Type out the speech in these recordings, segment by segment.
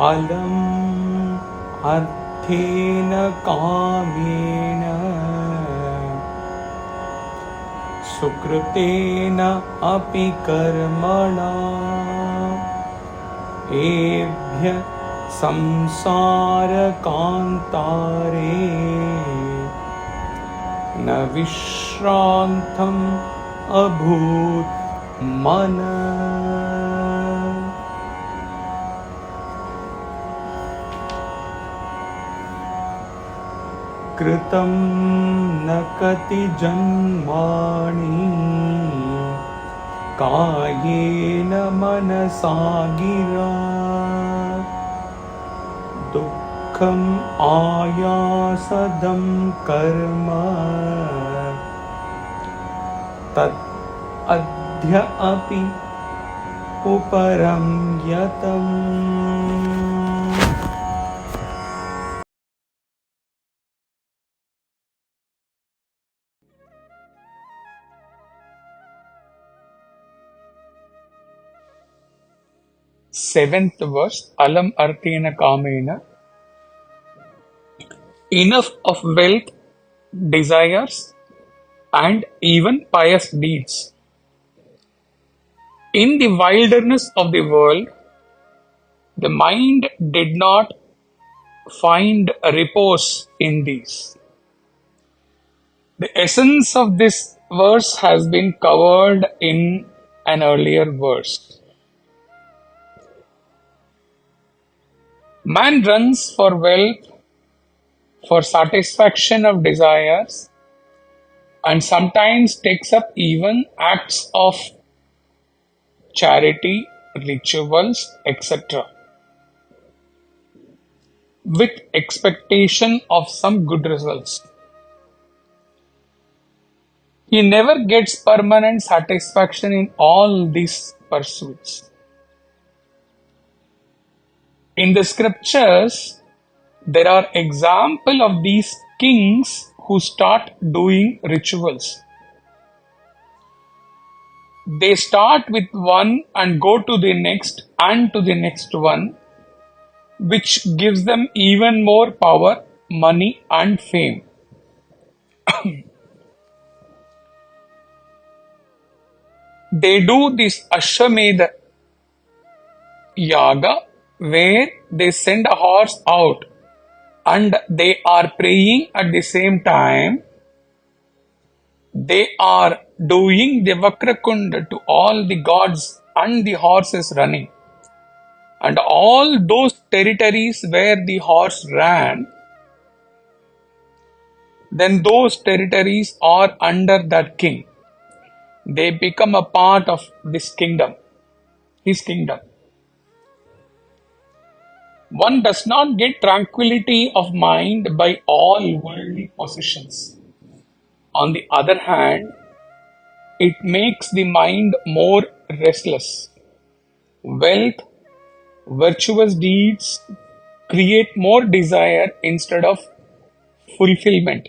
अलमर्थेन कामेन sukṛtenāpi karmaṇā ebhyaḥ saṃsārakāntāre na viśrāntamabhūnmanaḥ. kṛtaṃ na kati janmāni kāyena manasā girā duḥkhamāyāsadaṃ karma tadadyāpyuparamyatām. Seventh verse, alamarthena kāmena. Enough of wealth, desires, and even pious deeds. In the wilderness of the world, the mind did not find a repose in these. The essence of this verse has been covered in an earlier verse. Man runs for wealth, for satisfaction of desires, and sometimes takes up even acts of charity, rituals, etc., with expectation of some good results. He never gets permanent satisfaction in all these pursuits. In the scriptures, there are examples of these kings who start doing rituals. They start with one and go to the next and to the next one, which gives them even more power, money, and fame. They do this Ashwamedha yaga where they send a horse out and they are praying at the same time. They are doing the Vakrakunda to all the gods and the horse is running. And all those territories where the horse ran, then those territories are under that king. They become a part of this kingdom, his kingdom. One does not get tranquility of mind by all worldly possessions. On the other hand, it makes the mind more restless. Wealth, virtuous deeds create more desire instead of fulfillment.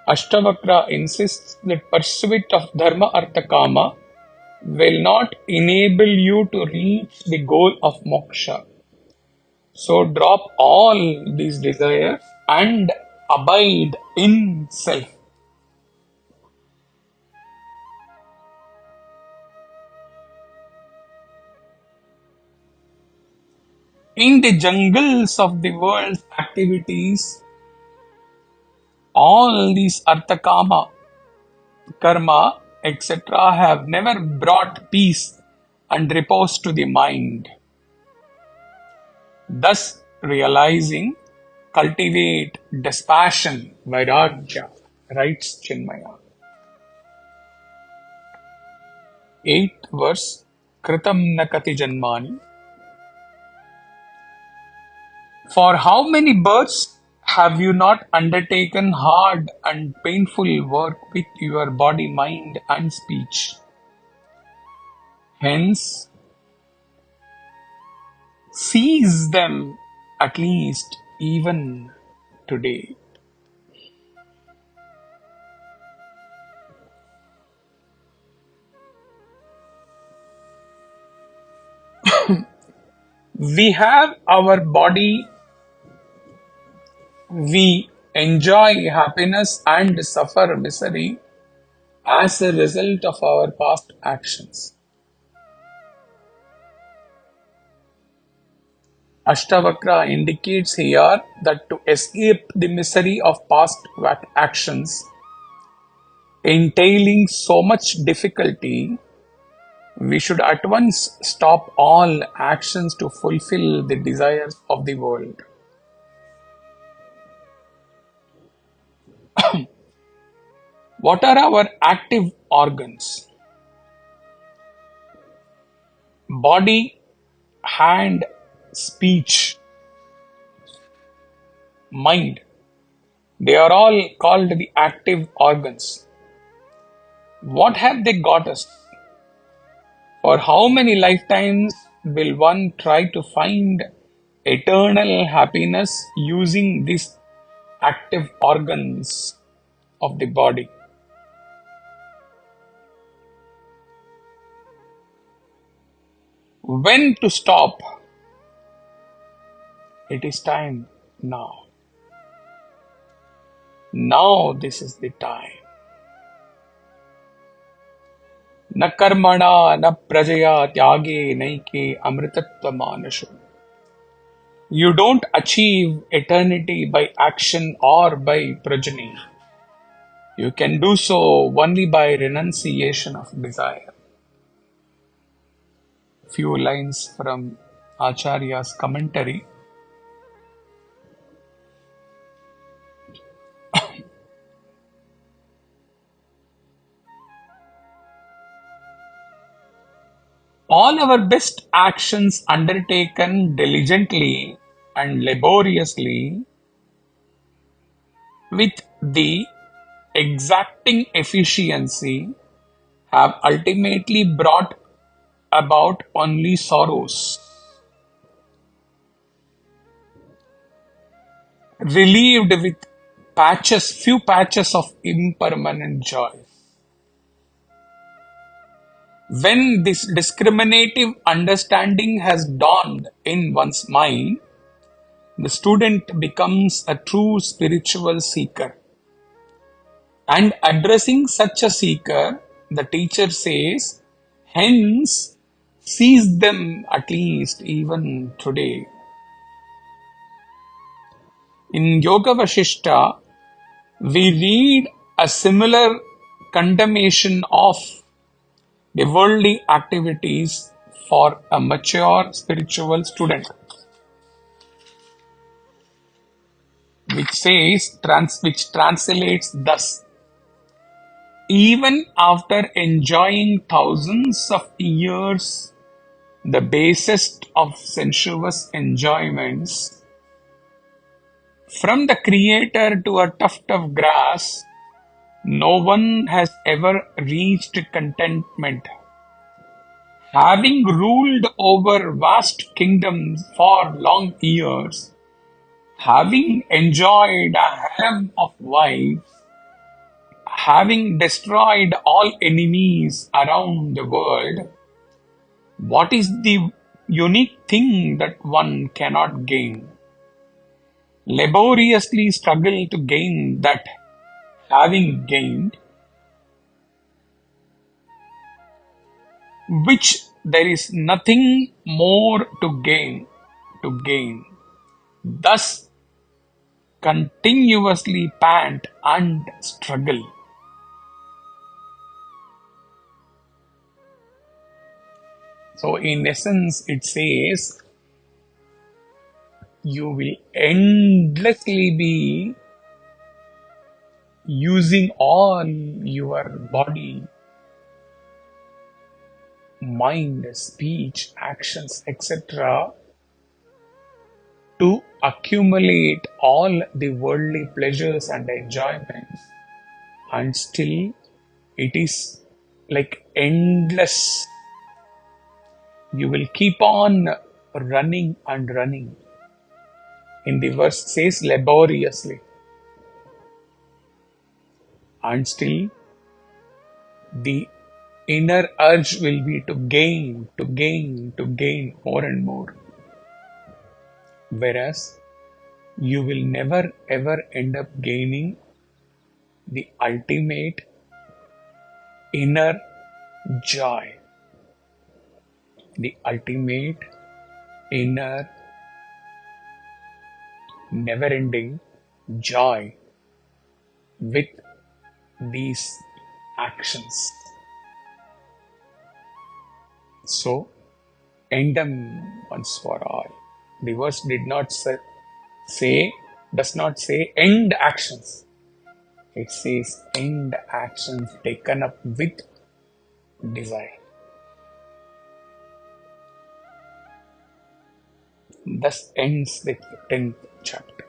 Ashtavakra insists that pursuit of dharma, artha, kama will not enable you to reach the goal of moksha. So drop all these desires and abide in self. In the jungles of the world's activities, all these artha, kama, karma, etc. have never brought peace and repose to the mind. Thus, realizing, cultivate dispassion, vairagya, writes Chinmaya. 8th verse, kṛtaṃ na kati janmāni. For how many births have you not undertaken hard and painful work with your body, mind, and speech? Hence, seize them at least even today. We have our body, we enjoy happiness and suffer misery as a result of our past actions. Ashtavakra indicates here that to escape the misery of past actions, entailing so much difficulty, we should at once stop all actions to fulfill the desires of the world. What are our active organs? Body, hand, speech, mind. They are all called the active organs. What have they got us? For how many lifetimes will one try to find eternal happiness using these active organs of the body? When to stop? It is time now. Now this is the time. न कर्मणा न प्रजया त्यागे नैके अमृतत्वमानशो. You don't achieve eternity by action or by progeny. You can do so only by renunciation of desire. Few lines from Acharya's commentary. All our best actions undertaken diligently and laboriously with the exacting efficiency have ultimately brought about only sorrows. Relieved with few patches of impermanent joy. When this discriminative understanding has dawned in one's mind, the student becomes a true spiritual seeker. And addressing such a seeker, the teacher says, hence, seize them at least even today. In Yoga Vasishta, we read a similar condemnation of the worldly activities for a mature spiritual student, which translates thus: even after enjoying thousands of years the basest of sensuous enjoyments, from the Creator to a tuft of grass, no one has ever reached contentment. Having ruled over vast kingdoms for long years, having enjoyed a harem of wives, having destroyed all enemies around the world, what is the unique thing that one cannot gain? Laboriously struggle to gain that, having gained, which there is nothing more to gain. Thus continuously pant and struggle. So in essence it says, you will endlessly be using all your body, mind, speech, actions, etc. to accumulate all the worldly pleasures and enjoyments, and still it is like endless. You will keep on running and running. In the verse says laboriously, and still the inner urge will be to gain more and more. whereas you will never ever end up gaining the ultimate inner joy, the ultimate inner never ending joy with these actions. So, end them once for all. The verse does not say end actions. It says end actions taken up with desire. Thus ends the 10th chapter.